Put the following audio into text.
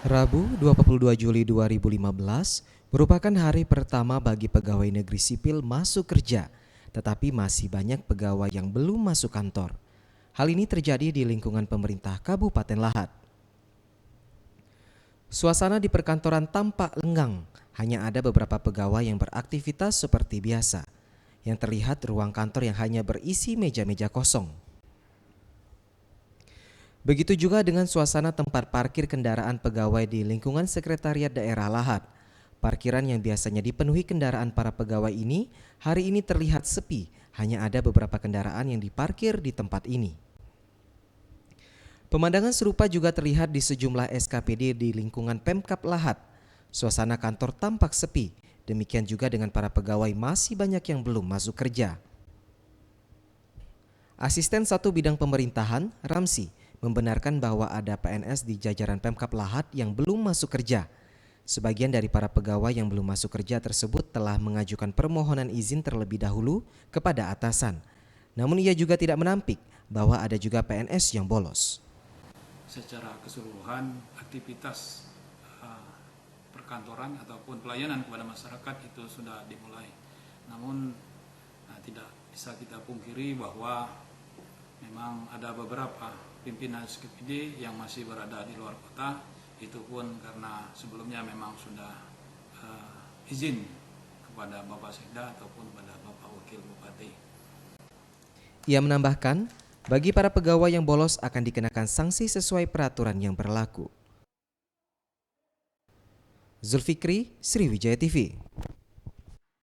Rabu, 22 Juli 2015 merupakan hari pertama bagi pegawai negeri sipil masuk kerja, tetapi masih banyak pegawai yang belum masuk kantor. Hal ini terjadi di lingkungan pemerintah Kabupaten Lahat. Suasana di perkantoran tampak lengang, hanya ada beberapa pegawai yang beraktivitas seperti biasa. Yang terlihat ruang kantor yang hanya berisi meja-meja kosong. Begitu juga dengan suasana tempat parkir kendaraan pegawai di lingkungan Sekretariat Daerah Lahat. Parkiran yang biasanya dipenuhi kendaraan para pegawai ini, hari ini terlihat sepi, hanya ada beberapa kendaraan yang diparkir di tempat ini. Pemandangan serupa juga terlihat di sejumlah SKPD di lingkungan Pemkab Lahat. Suasana kantor tampak sepi, demikian juga dengan para pegawai masih banyak yang belum masuk kerja. Asisten 1 Bidang Pemerintahan, Ramsi, membenarkan bahwa ada PNS di jajaran Pemkab Lahat yang belum masuk kerja. Sebagian dari para pegawai yang belum masuk kerja tersebut telah mengajukan permohonan izin terlebih dahulu kepada atasan. Namun ia juga tidak menampik bahwa ada juga PNS yang bolos. Secara keseluruhan aktivitas perkantoran ataupun pelayanan kepada masyarakat itu sudah dimulai. Namun tidak bisa kita pungkiri bahwa memang ada beberapa pimpinan SKPD yang masih berada di luar kota, itu pun karena sebelumnya memang sudah izin kepada Bapak Sekda ataupun kepada Bapak Wakil Bupati. Ia menambahkan, bagi para pegawai yang bolos akan dikenakan sanksi sesuai peraturan yang berlaku. Zulfikri, Sriwijaya TV.